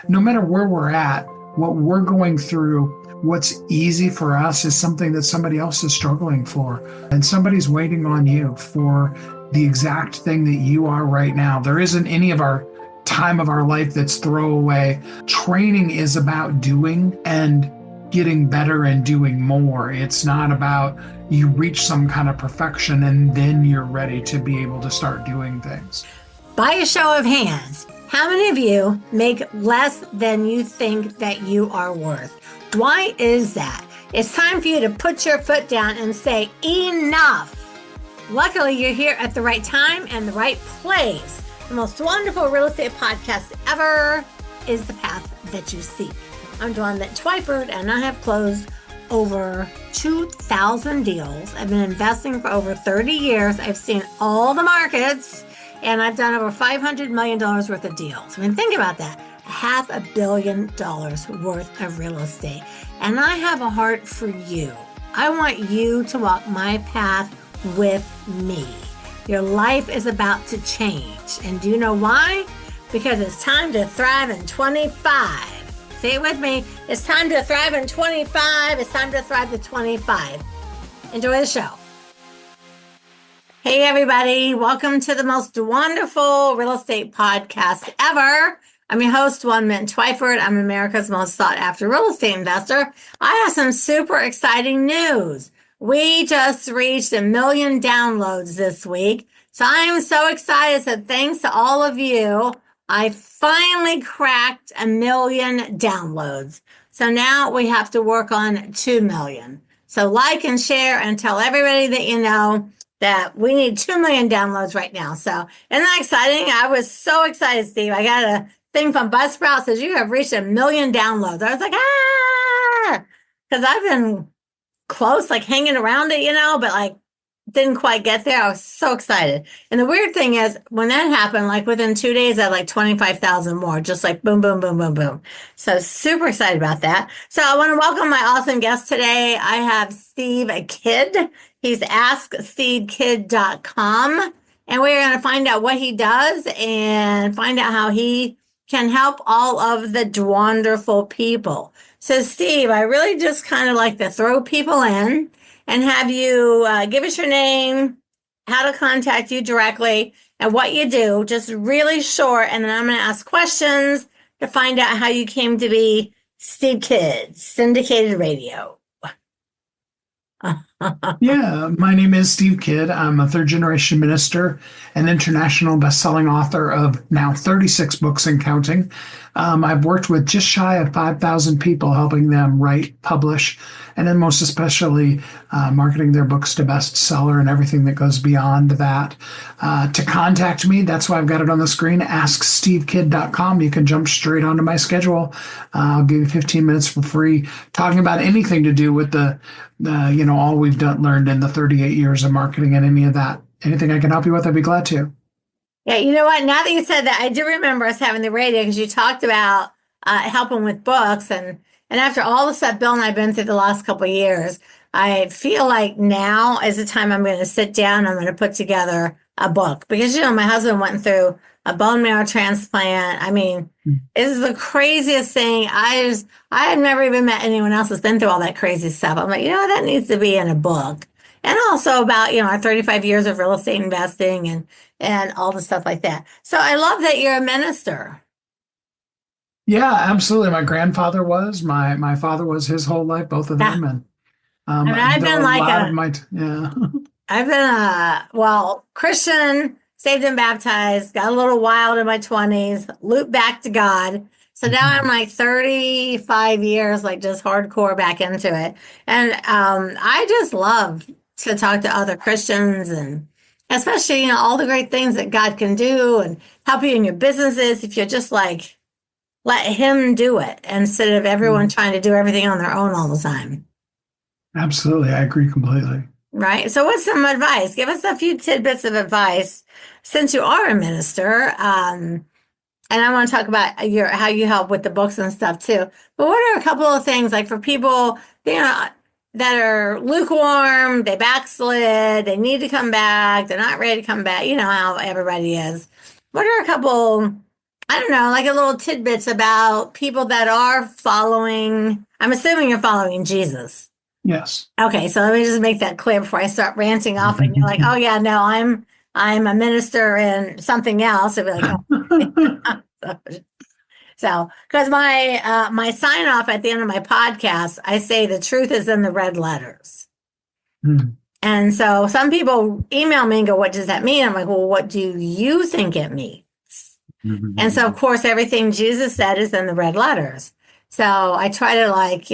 no matter where we're at, what we're going through, what's easy for us is something that somebody else is struggling for. And somebody's waiting on you for the exact thing that you are right now. There isn't any of our time of our life that's throwaway. Training is about doing and getting better and doing more. It's not about you reach some kind of perfection and then you're ready to be able to start doing things. By a show of hands, how many of you make less than you think that you are worth? Why is that? It's time for you to put your foot down and say, enough. Luckily, you're here at the right time and the right place. The most wonderful real estate podcast ever is the path that you seek. I'm Dwanbenttwyford, and I have closed over 2,000 deals. I've been investing for over 30 years. I've seen all the markets, and I've done over $500 million worth of deals. I mean, think about that. $500 million worth of real estate. And I have a heart for you. I want you to walk my path with me. Your life is about to change. And do you know why? Because it's time to thrive in 25. Say it with me. It's time to thrive in 25. It's time to thrive to 25. Enjoy the show. Hey, everybody. Welcome to the most wonderful real estate podcast ever. I'm your host, Dwanbenttwyford. I'm America's most sought after real estate investor. I have some super exciting news. We just reached 1 million downloads this week. So I'm so excited. So thanks to all of you. I finally cracked 1 million downloads. So now we have to work on 2 million. So like and share and tell everybody that you know that we need 2 million downloads right now. So isn't that exciting? I was so excited, Steve. I got a thing from Buzzsprout says you have reached 1 million downloads. I was like, because I've been close, like hanging around it, but like didn't quite get there. I was so excited. And the weird thing is when that happened, like within 2 days, I had like 25,000 more, just like boom, boom, boom, boom, boom. So super excited about that. So I want to welcome my awesome guest today. I have Steve Kidd. He's askstevekid.com. And we're going to find out what he does and find out how he can help all of the Dwanderful people. So Steve, I really just kind of like to throw people in and have you give us your name, how to contact you directly, and what you do, just really short. And then I'm going to ask questions to find out how you came to be Steve Kidd, syndicated radio. Yeah, my name is Steve Kidd. I'm a third-generation minister and international best-selling author of now 36 books and counting. I've worked with just shy of 5,000 people, helping them write, publish, and then most especially marketing their books to bestseller and everything that goes beyond that. To contact me, that's why I've got it on the screen, askstevekid.com. You can jump straight onto my schedule. I'll give you 15 minutes for free, talking about anything to do with all we've learned in the 38 years of marketing and any of that. Anything I can help you with, I'd be glad to. Yeah, you know what? Now that you said that, I do remember us having the radio because you talked about helping with books. And after all the stuff Bill and I have been through the last couple of years, I feel like now is the time I'm going to sit down and I'm going to put together a book. Because, my husband went through a bone marrow transplant. I mean, this is the craziest thing. I have never even met anyone else that's been through all that crazy stuff. I'm like, that needs to be in a book. And also about, our 35 years of real estate investing and all the stuff like that. So I love that you're a minister. Yeah, absolutely. My grandfather was, my father was his whole life, both of them. And I've been I've been Christian, saved and baptized, got a little wild in my 20s, looped back to God. So now I'm like 35 years, like just hardcore back into it. And I just love to talk to other Christians and especially, all the great things that God can do and help you in your businesses if you just like let him do it instead of everyone trying to do everything on their own all the time. Absolutely. I agree completely. Right. So what's some advice? Give us a few tidbits of advice since you are a minister. And I want to talk about how you help with the books and stuff too. But what are a couple of things like for people, that are lukewarm, they backslid, they need to come back, they're not ready to come back, how everybody is. What are a couple I don't know, like a little tidbits about people that are following. I'm assuming you're following Jesus. Yes. Okay, so let me just make that clear before I start ranting off and you're like, oh yeah, no, I'm a minister in something else. I'd be like, oh. So, because my sign off at the end of my podcast, I say the truth is in the red letters. Hmm. And so some people email me and go, what does that mean? I'm like, well, what do you think it means? And so, of course, everything Jesus said is in the red letters. So I try to, like,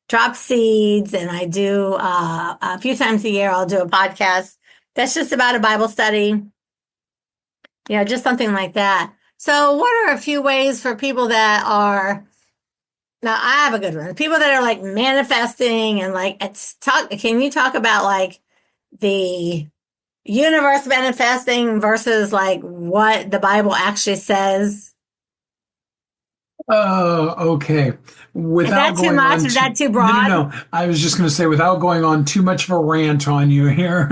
drop seeds, and I do a few times a year, I'll do a podcast that's just about a Bible study, just something like that. So, what are a few ways for people that are, now I have a good one, people that are like manifesting and like, can you talk about like the universe manifesting versus like what the Bible actually says? Okay. Is Without that too going much? on Is that too no, no, broad? no. I was just going to say, without going on too much of a rant on you here,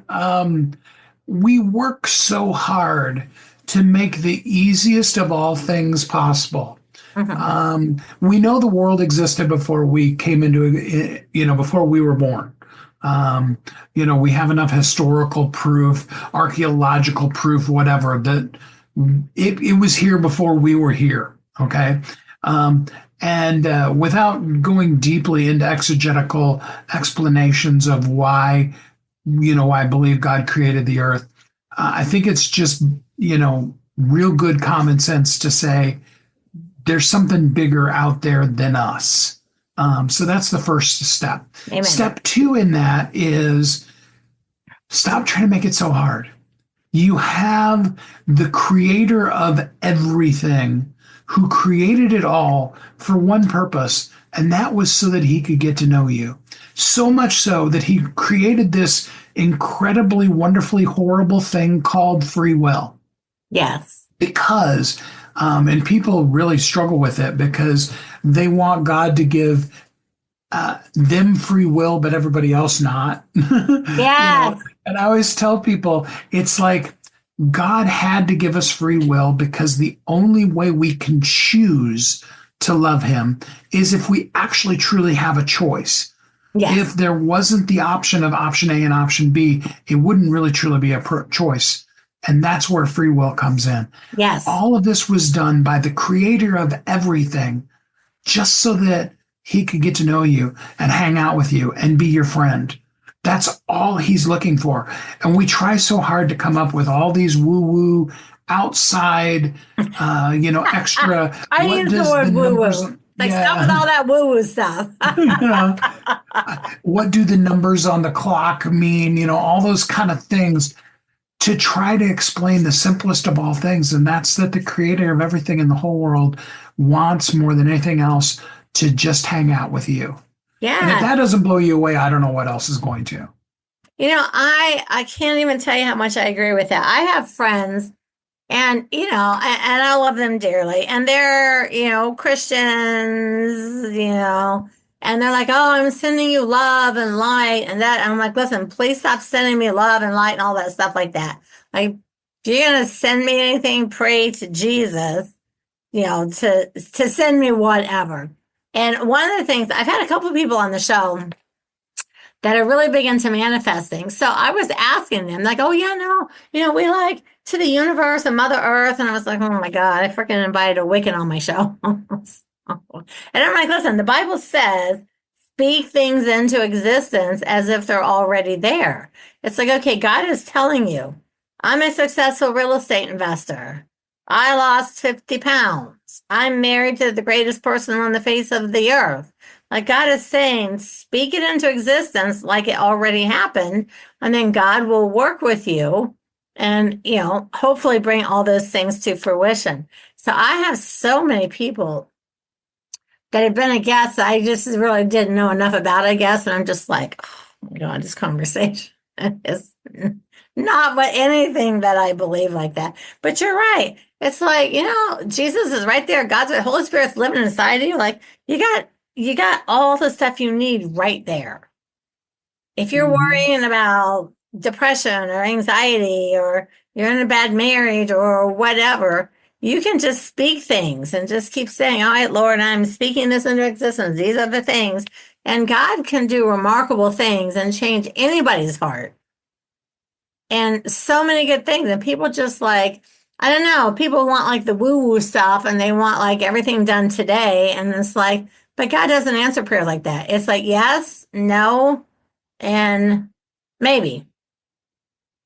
um, we work so hard to make the easiest of all things possible. Mhm. We know the world existed before we came into, before we were born. We have enough historical proof, archaeological proof, whatever, that it was here before we were here. Okay. Um, and without going deeply into exegetical explanations of why, I believe God created the earth, I think it's just, real good common sense to say there's something bigger out there than us. So that's the first step. Amen. Step two in that is stop trying to make it so hard. You have the creator of everything who created it all for one purpose, and that was so that he could get to know you. So much so that he created this incredibly, wonderfully horrible thing called free will. Yes. Because, and people really struggle with it because they want God to give them free will, but everybody else not. Yes. And I always tell people it's like God had to give us free will because the only way we can choose to love Him is if we actually truly have a choice. Yes. If there wasn't the option of option A and option B, it wouldn't really truly be a choice. And that's where free will comes in. Yes. All of this was done by the creator of everything just so that he could get to know you and hang out with you and be your friend. That's all he's looking for. And we try so hard to come up with all these woo-woo outside, extra. I What use the does the word woo numbers? woo. Like, stop with all that woo woo stuff. What do the numbers on the clock mean? All those kind of things to try to explain the simplest of all things. And that's that the creator of everything in the whole world wants more than anything else to just hang out with you. And if Yeah. that doesn't blow you away, I don't know what else is going to. I can't even tell you how much I agree with that. I have friends and, and I love them dearly. And they're, Christians, and they're like, oh, I'm sending you love and light and that. And I'm like, listen, please stop sending me love and light and all that stuff like that. Like, if you're going to send me anything, pray to Jesus, to send me whatever. And one of the things, I've had a couple of people on the show that are really big into manifesting. So I was asking them, like, oh, yeah, no, we like to the universe and Mother Earth. And I was like, oh my God, I freaking invited a Wiccan on my show. And I'm like, listen, the Bible says, speak things into existence as if they're already there. It's like, okay, God is telling you, I'm a successful real estate investor. I lost 50 pounds. I'm married to the greatest person on the face of the earth. Like God is saying, speak it into existence like it already happened, and then God will work with you and, hopefully bring all those things to fruition. So I have so many people that have been a guest that I just really didn't know enough about, I guess. And I'm just like, oh my God, this conversation is not but anything that I believe like that. But you're right. It's like, Jesus is right there. Holy Spirit's living inside of you. Like you got all the stuff you need right there. If you're Mhm. worrying about depression or anxiety or you're in a bad marriage or whatever, you can just speak things and just keep saying, all right, Lord, I'm speaking this into existence. These are the things. And God can do remarkable things and change anybody's heart. And so many good things. And people just like, I don't know, people want like the woo-woo stuff and they want like everything done today. And it's like, but God doesn't answer prayer like that. It's like, yes, no, and maybe.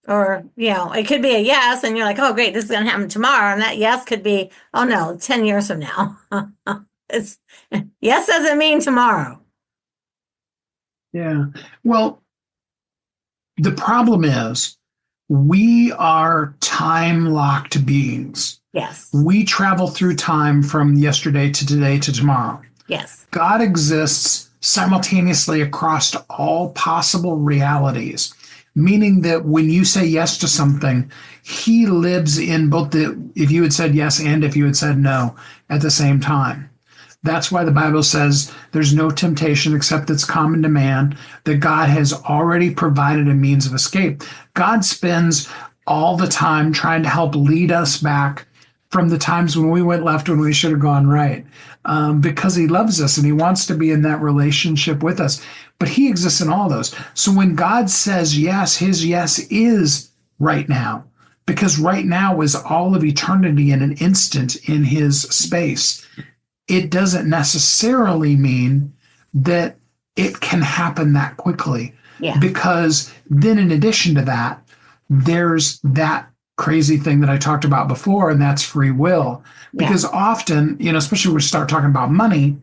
Or, it could be a yes, and you're like, oh, great, this is going to happen tomorrow. And that yes could be, oh, no, 10 years from now. It's yes doesn't mean tomorrow. Yeah. Well, the problem is we are time-locked beings. Yes. We travel through time from yesterday to today to tomorrow. Yes. God exists simultaneously across all possible realities, meaning that when you say yes to something, he lives in both if you had said yes and if you had said no at the same time. That's why the Bible says there's no temptation except that's common to man, that God has already provided a means of escape. God spends all the time trying to help lead us back from the times when we went left when we should have gone right, because he loves us and he wants to be in that relationship with us. But he exists in all those. So when God says yes, his yes is right now, because right now is all of eternity in an instant in his space. It doesn't necessarily mean that it can happen that quickly. Yeah. Because then in addition to that, there's that crazy thing that I talked about before, and that's free will. Because often, especially when we start talking about money,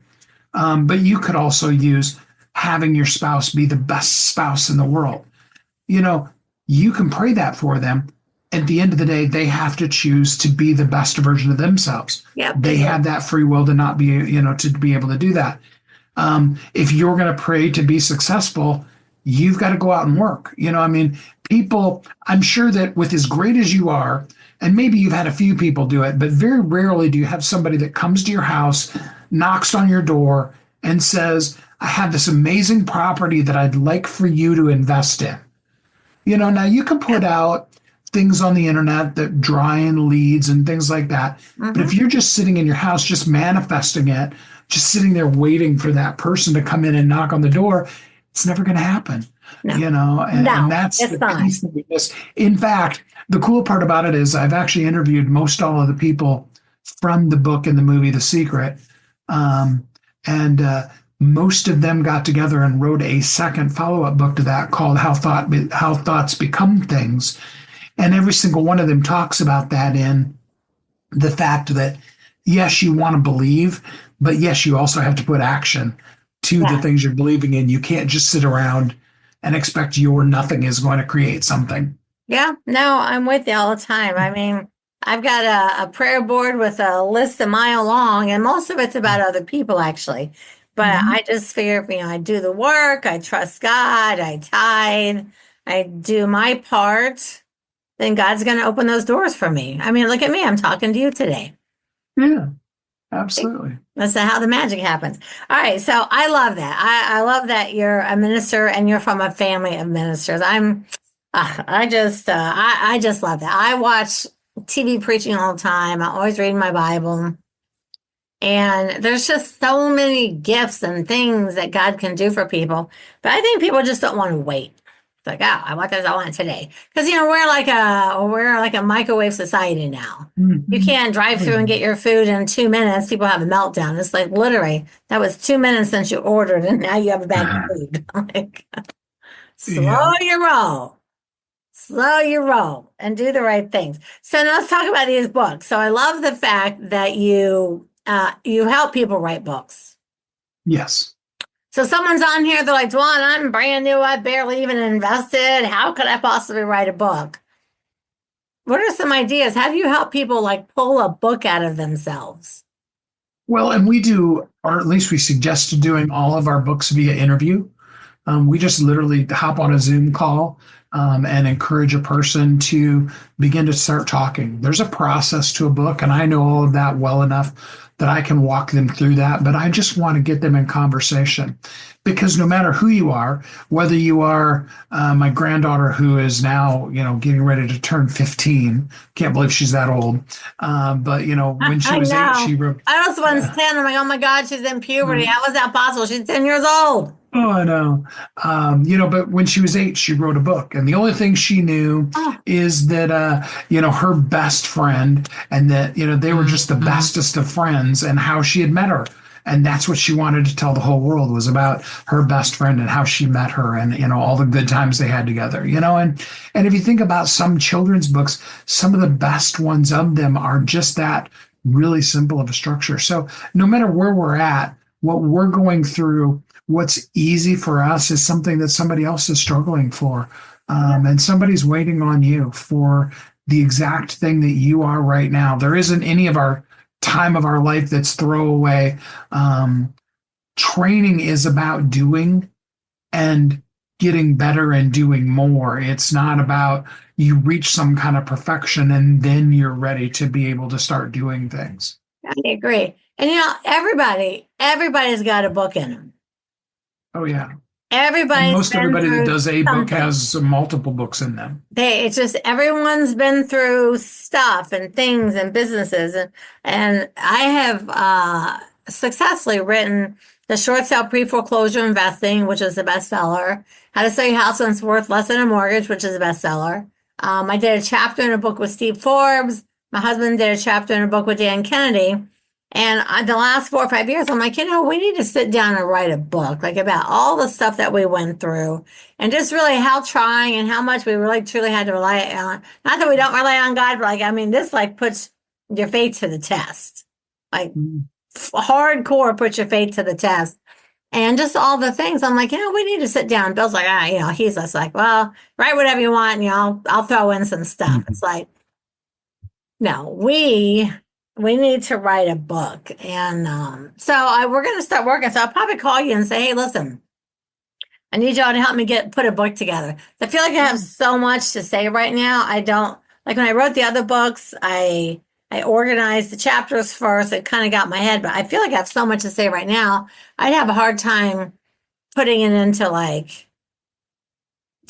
but you could also use having your spouse be the best spouse in the world. You can pray that for them. At the end of the day, they have to choose to be the best version of themselves. Yep. They have that free will to not be, to be able to do that. If you're going to pray to be successful, you've got to go out and work. People, I'm sure that with as great as you are, and maybe you've had a few people do it, but very rarely do you have somebody that comes to your house, knocks on your door, and says, I have this amazing property that I'd like for you to invest in. Now you can put out things on the internet that draw in leads and things like that. Mm-hmm. But if you're just sitting in your house, just manifesting it, just sitting there waiting for that person to come in and knock on the door, it's never going to happen. No. And that's the piece that we miss. In fact, the cool part about it is I've actually interviewed most all of the people from the book and the movie The Secret. And most of them got together and wrote a second follow-up book to that called How Thoughts Become Things. And every single one of them talks about that in the fact that, yes, you want to believe, but yes, you also have to put action to the things you're believing in. You can't just sit around and expect your nothing is going to create something. Yeah, no, I'm with you all the time. I mean, I've got a prayer board with a list a mile long, and most of it's about other people, actually. But I just figure, I do the work, I trust God, I tithe, I do my part, then God's going to open those doors for me. I mean, look at me, I'm talking to you today. Yeah, absolutely. That's how the magic happens. All right, so I love that. I love that you're a minister and you're from a family of ministers. I just love that. I watch TV preaching all the time. I always read my Bible. And there's just so many gifts and things that God can do for people. But I think people just don't want to wait. It's like, I want this, I want it today. Because, we're like a microwave society now. Mm-hmm. You can't drive through and get your food in 2 minutes. People have a meltdown. It's like, literally, that was 2 minutes since you ordered and now you have a bag of food. Like, slow your roll. Slow your roll and do the right things. So now let's talk about these books. So I love the fact that you help people write books. Yes. So someone's on here, they're like, Dwan, I'm brand new. I barely even invested. How could I possibly write a book? What are some ideas? How do you help people like pull a book out of themselves? Well, and we do, or at least we suggest doing all of our books via interview. We just literally hop on a Zoom call and encourage a person to begin to start talking. There's a process to a book, and I know all of that well enough that I can walk them through that, but I just want to get them in conversation. Because no matter who you are, whether you are my granddaughter who is now, getting ready to turn 15, can't believe she's that old. But, when she I was 8, know. she wrote, I was once yeah. 10. I'm like, oh my God, she's in puberty. uh, How was that possible? She's 10 years old. Oh, I know. But when she was 8, she wrote a book. And the only thing she knew Oh, is that, her best friend and that, they were just the bestest of friends and how she had met her. And that's what she wanted to tell the whole world was about her best friend and how she met her and, all the good times they had together, and if you think about some children's books, some of the best ones of them are just that really simple of a structure. So no matter where we're at, what we're going through, what's easy for us is something that somebody else is struggling for. And somebody's waiting on you for the exact thing that you are right now. There isn't any of our time of our life that's throwaway. Training is about doing and getting better and doing more. It's not about you reach some kind of perfection and then you're ready to be able to start doing things. I agree. And everybody's got a book in them. Oh, yeah. Everybody's Most been everybody that through does a book something. has multiple books in them. It's just everyone's been through stuff and things and businesses. And I have successfully written The Short Sale Pre-Foreclosure Investing, which is a bestseller. How to Sell Your House When It's Worth Less Than a Mortgage, which is a bestseller. I did a chapter in a book with Steve Forbes. My husband did a chapter in a book with Dan Kennedy. And the last 4 or 5 years, I'm like, we need to sit down and write a book, like about all the stuff that we went through and just really how trying and how much we really truly had to rely on. Not that we don't rely on God, but this puts your faith to the test. Like hardcore puts your faith to the test. And just all the things. I'm like, we need to sit down. Bill's like, he's just like, well, write whatever you want, and I'll throw in some stuff. It's like, no, we need to write a book. And we're going to start working. So I'll probably call you and say, hey, listen, I need y'all to help me put a book together. I feel like I have so much to say right now. I don't, like when I wrote the other books, I organized the chapters first. It kind of got my head, but I feel like I have so much to say right now. I'd have a hard time putting it into like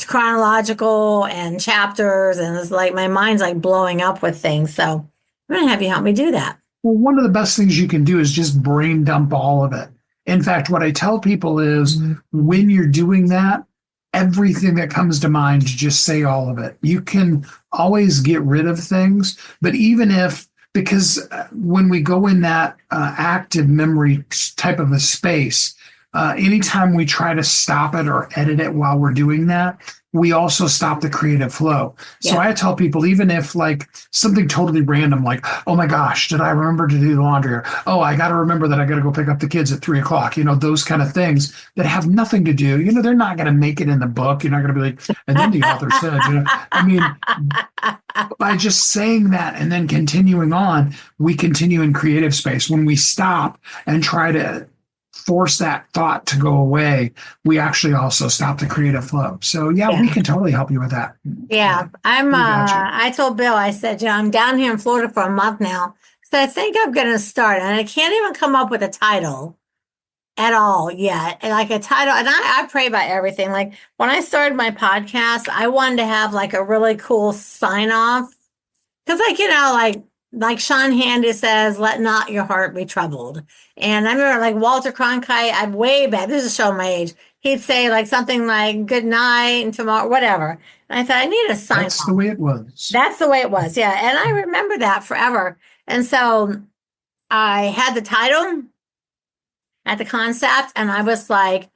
chronological and chapters. And it's like my mind's like blowing up with things. So I'm going to have you help me do that. Well, one of the best things you can do is just brain dump all of it. In fact, what I tell people is when you're doing that, everything that comes to mind, just say all of it. You can always get rid of things, but because when we go in that active memory type of a space, anytime we try to stop it or edit it while we're doing that, we also stop the creative flow. So I tell people, even if like something totally random, like, oh my gosh, did I remember to do the laundry? Or, oh, I got to remember that I got to go pick up the kids at 3:00, those kind of things that have nothing to do, they're not going to make it in the book. You're not going to be like, and then the author said, by just saying that and then continuing on, we continue in creative space. When we stop and try to force that thought to go away, we actually also stop the creative flow. So we can totally help you with that. Yeah. I told Bill, I said, I'm down here in Florida for a month now. So I think I'm going to start, and I can't even come up with a title at all yet. And like a title, and I pray about everything. Like when I started my podcast, I wanted to have like a really cool sign off. Cause like Sean Handy says, let not your heart be troubled. And I remember like Walter Cronkite, I'm way back, this is showing my age. He'd say like something like good night and tomorrow, whatever. And I thought, I need a sign. That's the way it was. That's the way it was. Yeah. And I remember that forever. And so I had the title at the concept, and I was like,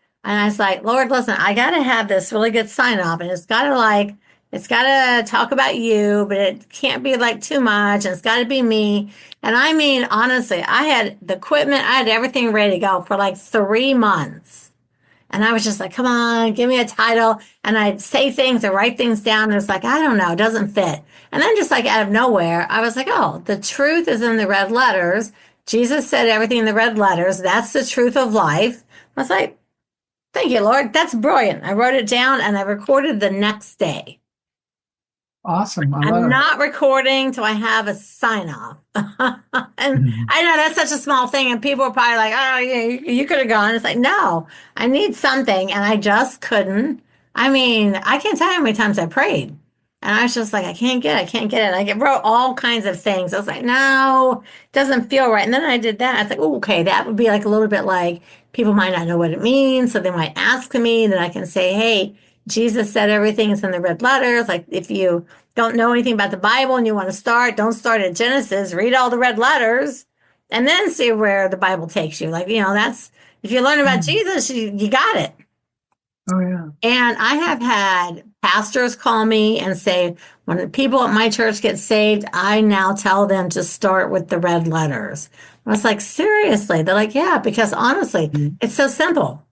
Lord, listen, I got to have this really good sign off, and it's got to talk about you, but it can't be like too much, and it's got to be me. And I mean, honestly, I had the equipment, I had everything ready to go for like 3 months. And I was just like, come on, give me a title. And I'd say things or write things down. And it's like, I don't know, it doesn't fit. And then just like out of nowhere, I was like, oh, the truth is in the red letters. Jesus said everything in the red letters. That's the truth of life. I was like, thank you, Lord. That's brilliant. I wrote it down and I recorded the next day. Awesome. I I'm love it. not recording till I have a sign off. And Mhm. I know that's such a small thing, and people are probably like, oh, yeah, you could have gone. It's like, no, I need something, and I just couldn't. I mean, I can't tell you how many times I prayed. And I was just like, I can't get it. I wrote all kinds of things. I was like, no, it doesn't feel right. And then I did that. I was like, oh, okay, that would be like a little bit like people might not know what it means. So they might ask me, then I can say, hey, Jesus said everything is in the red letters. Like if you don't know anything about the Bible and you want to start, don't start at Genesis, read all the red letters and then see where the Bible takes you. Like, that's, if you learn about Mhm. Jesus, you got it. Oh yeah. And I have had pastors call me and say, when the people at my church get saved, I now tell them to start with the red letters. I was like, seriously? They're like, yeah, because honestly, Mhm. it's so simple.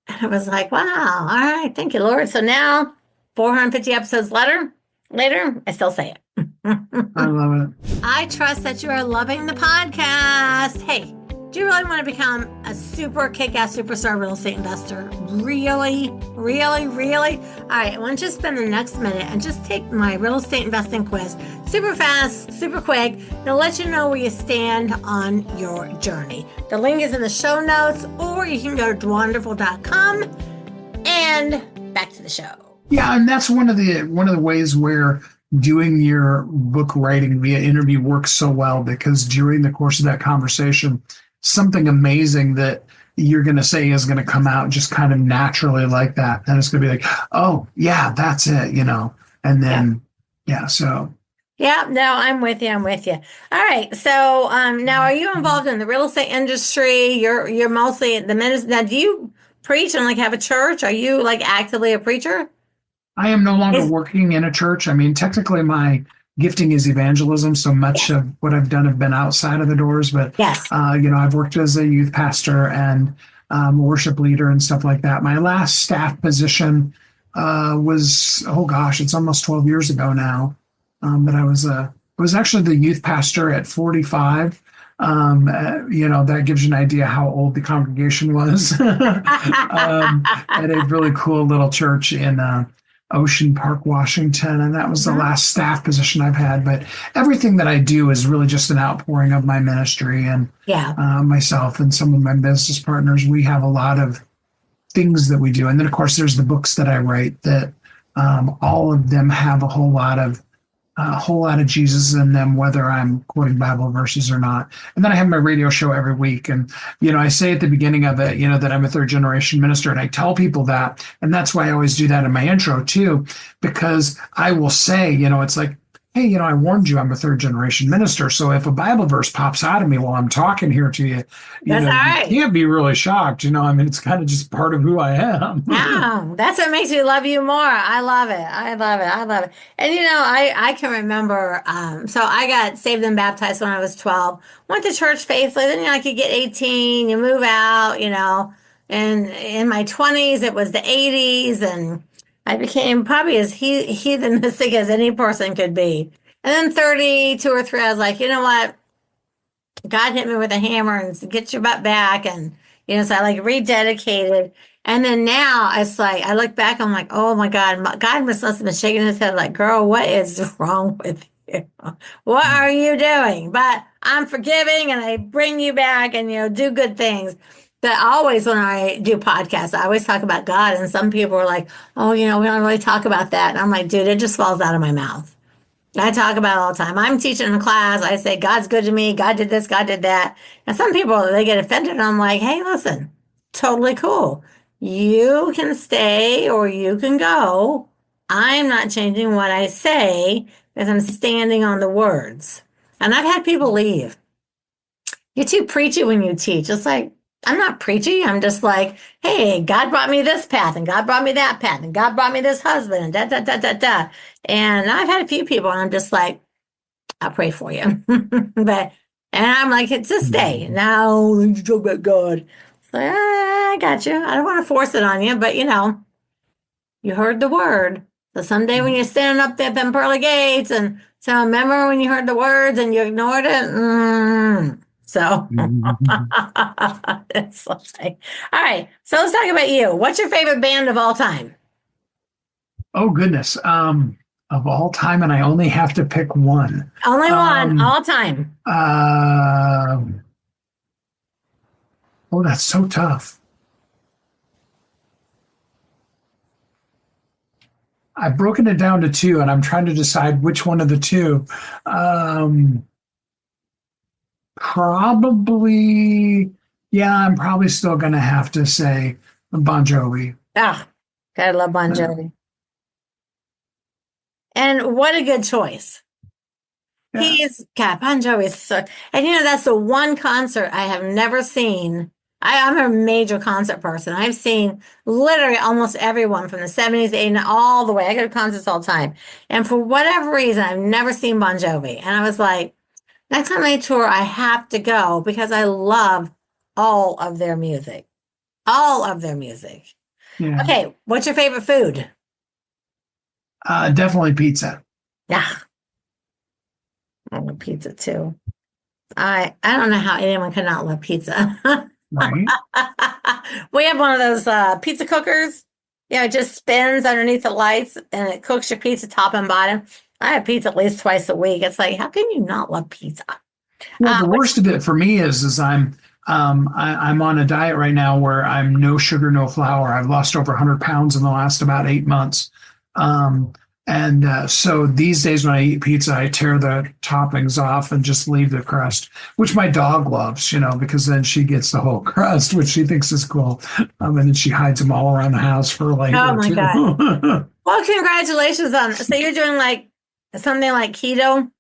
And I was like, wow, all right, thank you, Lord. So now, 450 episodes later, I still say it. I love it. I trust that you are loving the podcast. Hey, do you really want to become a super kick-ass superstar real estate investor? Really? Really? Really? All right, I want you to spend the next minute and just take my real estate investing quiz. Super fast, super quick. It'll let you know where you stand on your journey. The link is in the show notes, or you can go to dwanderful.com. And back to the show. Yeah, and that's one of the ways where doing your book writing via interview works so well, because during the course of that conversation, something amazing that you're going to say is going to come out just kind of naturally like that. And it's going to be like, oh, yeah, that's it. And Yeah. then, yeah, so. Yeah, no, I'm with you. I'm with you. All right. So, now are you involved in the real estate industry? You're mostly the minister. Now, do you preach and like have a church? Are you like actively a preacher? I am no longer Is working in a church. I mean, technically, my gifting is evangelism. So much Yes. of what I've done have been outside of the doors. But, Yes. I've worked as a youth pastor and worship leader and stuff like that. My last staff position was, oh gosh, it's almost 12 years ago now. But I was actually the youth pastor at 45. That gives you an idea how old the congregation was. At a really cool little church in Ocean Park, Washington, and that was the Mhm. last staff position I've had. But everything that I do is really just an outpouring of my ministry, and Yeah. myself and some of my business partners. We have a lot of things that we do, and then of course there's the books that I write that all of them have a whole lot of Jesus in them, whether I'm quoting Bible verses or not. And then I have my radio show every week. And, I say at the beginning of it, that I'm a third generation minister. And I tell people that. And that's why I always do that in my intro too, because I will say, it's like, hey, I warned you I'm a third generation minister. So if a Bible verse pops out of me while I'm talking here to you, That's all you right. can't be really shocked. I mean, it's kind of just part of who I am. Yeah, that's what makes me love you more. I love it. I love it. I love it. And I can remember. So I got saved and baptized when I was 12. Went to church faithfully. Then like you get 18, you move out. And in my 20s, it was the 80s, and I became probably as heathenistic as any person could be. And then 32 or three, I was like, you know what? God hit me with a hammer and get your butt back. And, so I like rededicated. And then now it's like, I look back, I'm like, oh my God, God must have been shaking his head like, girl, what is wrong with you? What are you doing? But I'm forgiving and I bring you back and, do good things. But always when I do podcasts, I always talk about God. And some people are like, oh, we don't really talk about that. And I'm like, dude, it just falls out of my mouth. I talk about it all the time. I'm teaching a class. I say, God's good to me. God did this. God did that. And some people, they get offended. And I'm like, hey, listen, totally cool. You can stay or you can go. I'm not changing what I say because I'm standing on the words. And I've had people leave. You're too preachy when you teach. It's like, I'm not preachy. I'm just like, hey, God brought me this path and God brought me that path and God brought me this husband and da, da, da, da, da. And I've had a few people and I'm just like, I'll pray for you. And I'm like, it's a stay. Now you talk about God. So I got you. I don't want to force it on you, but you heard the word. So someday when you're standing up there at them pearly gates, and so remember when you heard the words and you ignored it? So it's like, all right. So let's talk about you. What's your favorite band of all time? Oh goodness. of all time, and I only have to pick one. Only one, Um, all time. uh, oh, that's so tough. I've broken it down to two, and I'm trying to decide which one of the two. Um, Probably, yeah, I'm probably still going to have to say Bon Jovi. Ah, gotta love Bon Yeah, Jovi. And what a good choice. yeah, God, Bon Jovi is so, and that's the one concert I have never seen. I'm a major concert person. I've seen literally almost everyone from the 70s, 80s, all the way. I go to concerts all the time. And for whatever reason, I've never seen Bon Jovi. And I was like, next time they tour, I have to go because I love all of their music. All of their music. yeah. Okay, what's your favorite food? Definitely pizza. Yeah, I love pizza too. I don't know how anyone could not love pizza. Right? We have one of those pizza cookers. It just spins underneath the lights and it cooks your pizza top and bottom. I have pizza at least twice a week. It's like, how can you not love pizza? Well, the Which, worst of it for me is I'm on a diet right now where I'm no sugar, no flour. I've lost over 100 pounds in the last about 8 months. Um, and so these days when I eat pizza, I tear the toppings off and just leave the crust, which my dog loves, because then she gets the whole crust, which she thinks is cool. And then she hides them all around the house for oh later my too. God. Well, congratulations on so you're doing like something like keto.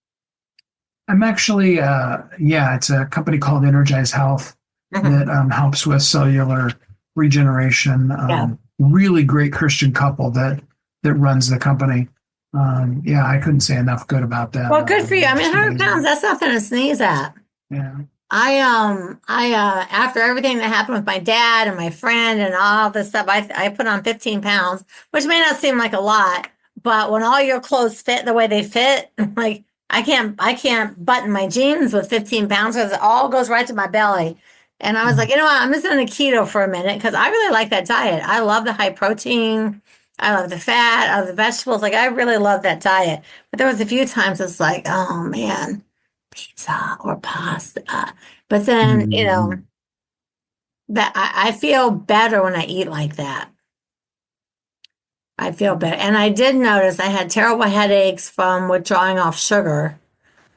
I'm actually, yeah, it's a company called Energize Health Mhm. that helps with cellular regeneration. Yeah. Really great Christian couple that runs the company. Yeah, I couldn't say enough good about them. Well, good for you. They're I mean, just 100 pounds, amazing. that's nothing to sneeze at. Yeah. After everything that happened with my dad and my friend and all this stuff, I put on 15 pounds, which may not seem like a lot, but when all your clothes fit the way they fit, like I can't button my jeans with 15 pounds because it all goes right to my belly. And I was like, you know what? I'm just on a keto for a minute because I really like that diet. I love the high protein. I love the fat, I love the vegetables. Like I really love that diet. But there was a few times it's like, oh man, pizza or pasta. But then, Mhm. that I feel better when I eat like that. I feel better. And I did notice I had terrible headaches from withdrawing off sugar.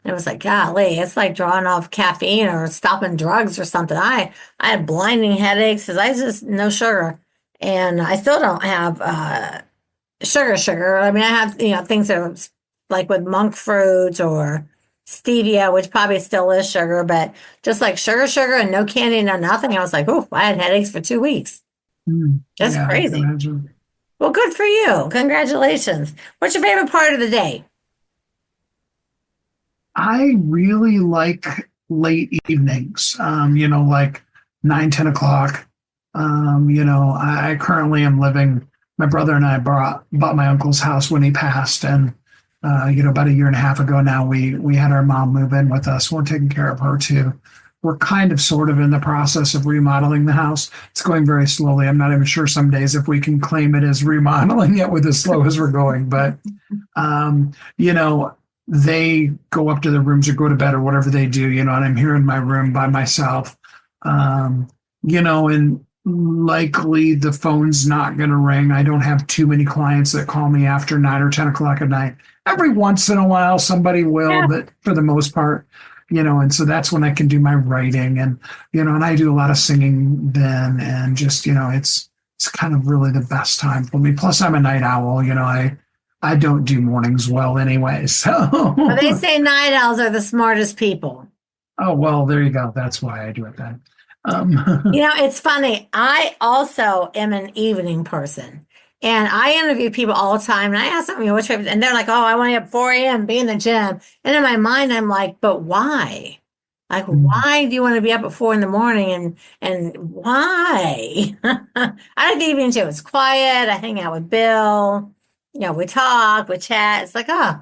And it was like, golly, it's like drawing off caffeine or stopping drugs or something. I had blinding headaches because I just no sugar. And I still don't have sugar. I mean, I have, things that are like with monk fruit or stevia, which probably still is sugar, but just like sugar, and no candy, no nothing. I was like, oh, I had headaches for 2 weeks. That's Yeah, I can crazy. imagine. Well, good for you. Congratulations. What's your favorite part of the day? I really like late evenings, like 9, 10 o'clock. I currently am living, my brother and I bought my uncle's house when he passed. And, about a year and a half ago now, we had our mom move in with us. We're taking care of her too. We're kind of sort of in the process of remodeling the house. It's going very slowly. I'm not even sure some days if we can claim it as remodeling it with as slow as we're going, but um, you know, they go up to their rooms or go to bed or whatever they do, and I'm here in my room by myself. Um, and likely the phone's not going to ring. I don't have too many clients that call me after 9 or 10 o'clock at night. Every once in a while, somebody will, Yeah. but for the most part, and so that's when I can do my writing and I do a lot of singing then. And just, it's kind of really the best time for me. Plus I'm a night owl, I don't do mornings well anyway. So, Well, they say night owls are the smartest people. oh, well, there you go. That's why I do it then. Um, It's funny. I also am an evening person. And I interview people all the time. And I ask them, what's your favorite? And they're like, oh, I want to get 4 a.m., be in the gym. And in my mind, I'm like, but why? Like, why do you want to be up at 4 in the morning? And why? I like the evening too. It's quiet. I hang out with Bill. We talk, we chat. It's like, oh,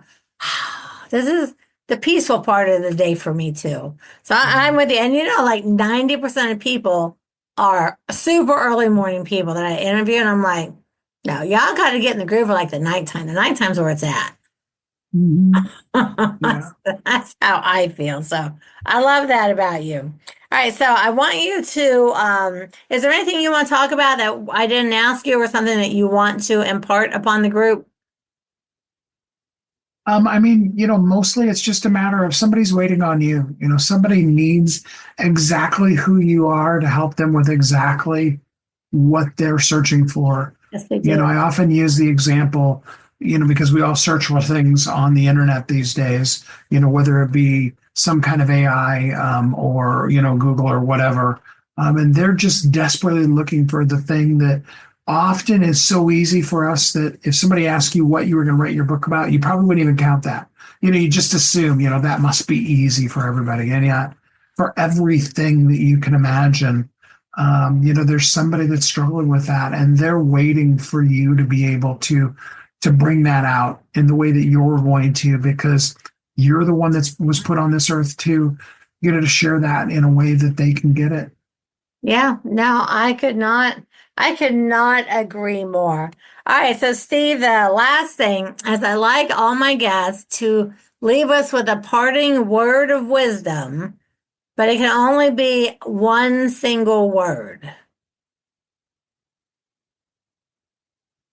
this is the peaceful part of the day for me too. So I'm with you. And like 90% of people are super early morning people that I interview. And I'm like, no, y'all got to get in the groove of like the nighttime. The nighttime's where it's at. Mhm. Yeah. That's how I feel. So I love that about you. All right, so I want you to, is there anything you want to talk about that I didn't ask you or something that you want to impart upon the group? I mean, mostly it's just a matter of somebody's waiting on you. Somebody needs exactly who you are to help them with exactly what they're searching for. Yes, they do. I often use the example, because we all search for things on the internet these days, whether it be some kind of AI, or, Google or whatever. And they're just desperately looking for the thing that often is so easy for us that if somebody asks you what you were going to write your book about, you probably wouldn't even count that. You just assume, that must be easy for everybody. And yet, for everything that you can imagine, there's somebody that's struggling with that, and they're waiting for you to be able to bring that out in the way that you're going to, because you're the one that was put on this earth to share that in a way that they can get it. Yeah, no, I could not agree more. All right, so Steve, the last thing is I like all my guests to leave us with a parting word of wisdom, but it can only be one single word.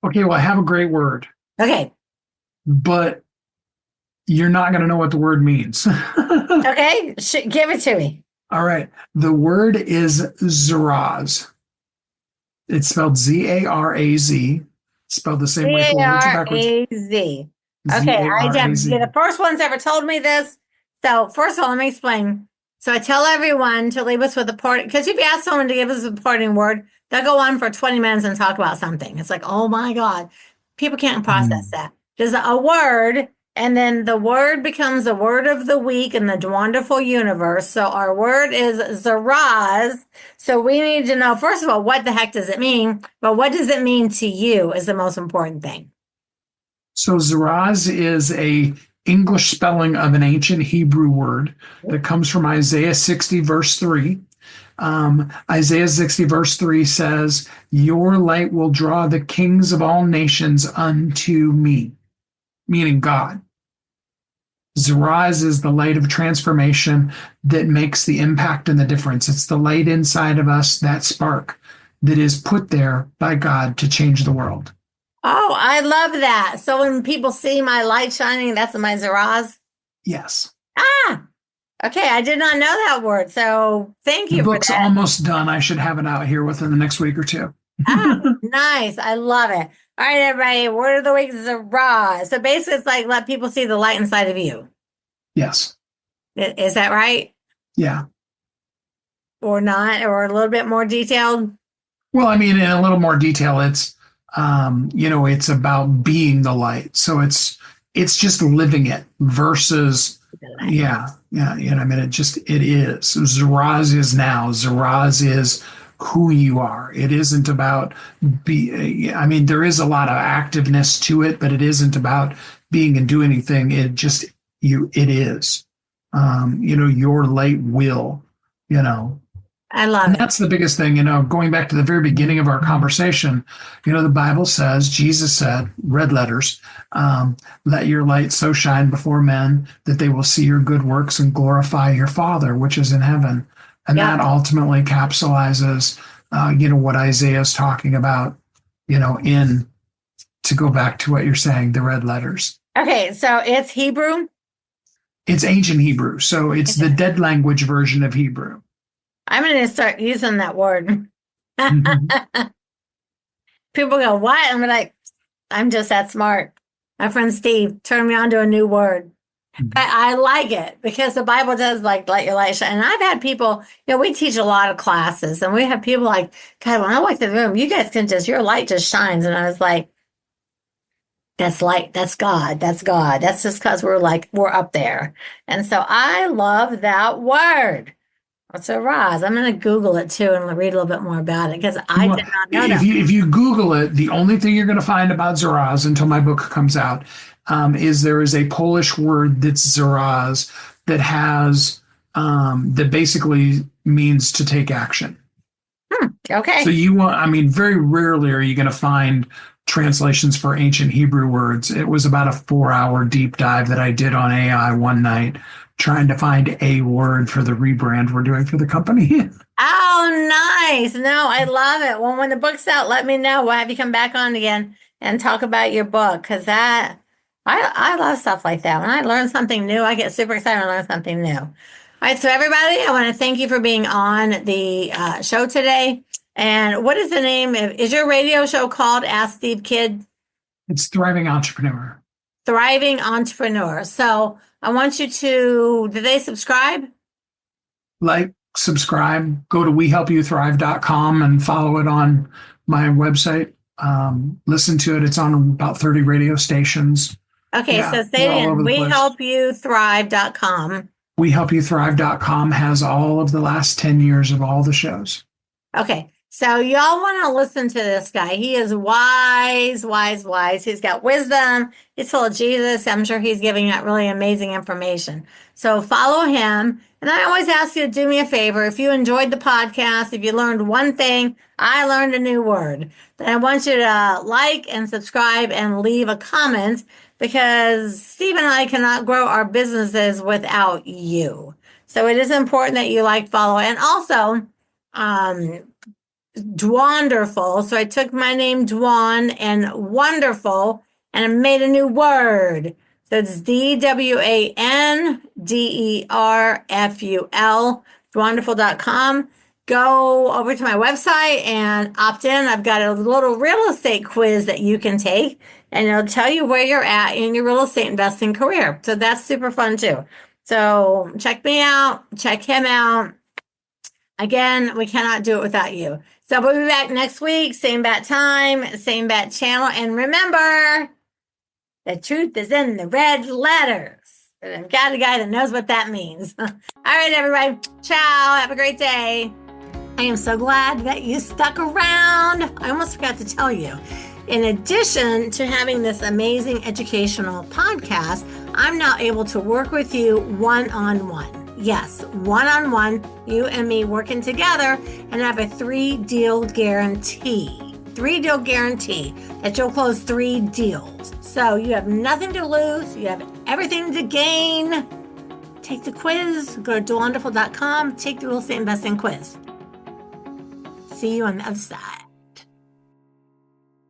Okay, well, I have a great word, Okay, but you're not going to know what the word means. okay, give it to me. All right. The word is Zaraz. It's spelled Z-A-R-A-Z. Spelled the same way forwards or backwards. Zaraz. Okay, Z-A-R-A-Z. you're the first one's ever told me this. So first of all, let me explain. So I tell everyone to leave us with a parting, because if you ask someone to give us a parting word, they'll go on for 20 minutes and talk about something. It's like, oh my God, people can't process that. There's a word, and then the word becomes the word of the week in the Dwanderful universe. So our word is Zaraz. So we need to know, first of all, what the heck does it mean? But what does it mean to you is the most important thing. So Zaraz is a English spelling of an ancient Hebrew word that comes from Isaiah 60, verse 3. Isaiah 60, verse 3 says, "Your light will draw the kings of all nations unto me," meaning God. Zaraz is the light of transformation that makes the impact and the difference. It's the light inside of us, that spark that is put there by God to change the world. Oh, I love that. So when people see my light shining, that's my Zaraz. Yes. Ah, okay. I did not know that word. So thank The you for book's that. almost done. I should have it out here within the next week or two. Nice. I love it. All right, everybody. Word of the week is Zaraz. So basically, it's like let people see the light inside of you. Yes. Is that right? Yeah. Or not? Or a little bit more detailed? Well, I mean, in a little more detail, it's about being the light. So it's just living it versus, yeah. I mean, it is. Zaraz is now. Zaraz is who you are. It isn't about I mean, there is a lot of activeness to it, but it isn't about being and doing anything. It is. Your light will, I love and it. that's the biggest thing, going back to the very beginning of our conversation, the Bible says, Jesus said, red letters, let your light so shine before men that they will see your good works and glorify your Father, which is in heaven. And Yeah. that ultimately capsulizes, what Isaiah is talking about, to go back to what you're saying, the red letters. Okay, so it's Hebrew. It's ancient Hebrew. So it's the dead language version of Hebrew. I'm going to start using that word. People go, what? I'm like, I'm just that smart. My friend Steve turned me on to a new word. I like it because the Bible does like let your light shine. And I've had people, we teach a lot of classes and we have people like, God, when I walk in the room, you guys can your light just shines. And I was like, that's light. That's God. That's God. That's just because we're up there. And so I love that word. What's a Roz? I'm going to Google it too and read a little bit more about it because I did not know that. If you Google it, the only thing you're going to find about Zaraz until my book comes out is there is a Polish word that's Zaraz that has that basically means to take action. Okay. So very rarely are you going to find translations for ancient Hebrew words. It was about a 4 hour deep dive that I did on AI one night, trying to find a word for the rebrand we're doing for the company. Oh, nice. No, I love it. Well, when the book's out, let me know. We'll have you come back on again and talk about your book because I love stuff like that. When I learn something new, I get super excited to learn something new. All right, so everybody, I want to thank you for being on the show today. And what is the name? Is your radio show called Ask Steve Kidd? It's Thriving Entrepreneur. Thriving Entrepreneur. So I want you to, do they subscribe? Like, subscribe, go to wehelpyouthrive.com and follow it on my website. Listen to it. It's on about 30 radio stations. Okay, Yeah, so say it we're all again. over the place. WeHelpYouThrive.com. WeHelpYouThrive.com has all of the last 10 years of all the shows. Okay, so y'all want to listen to this guy. He is wise, wise, wise. He's got wisdom. He's full of Jesus. I'm sure he's giving out really amazing information. So follow him. And I always ask you to do me a favor. If you enjoyed the podcast, if you learned one thing, I learned a new word, then I want you to like and subscribe and leave a comment because Steve and I cannot grow our businesses without you. So it is important that you like, follow, and also, Dwanderful. So I took my name Dwan and wonderful and I made a new word. So it's DWANDERFUL, dwanderful.com. Go over to my website and opt in. I've got a little real estate quiz that you can take, and it'll tell you where you're at in your real estate investing career. So that's super fun too. So check me out, check him out. Again, we cannot do it without you. So we'll be back next week, same bat time, same bat channel. And remember, the truth is in the red letters. And I've got a guy that knows what that means. All right, everybody. Ciao. Have a great day. I am so glad that you stuck around. I almost forgot to tell you. In addition to having this amazing educational podcast, I'm now able to work with you one-on-one. Yes, one-on-one, you and me working together, and have a 3-deal guarantee. 3-deal guarantee that you'll close 3 deals. So you have nothing to lose. You have everything to gain. Take the quiz. Go to Dwanderful.com. Take the real estate investing quiz. See you on the other side.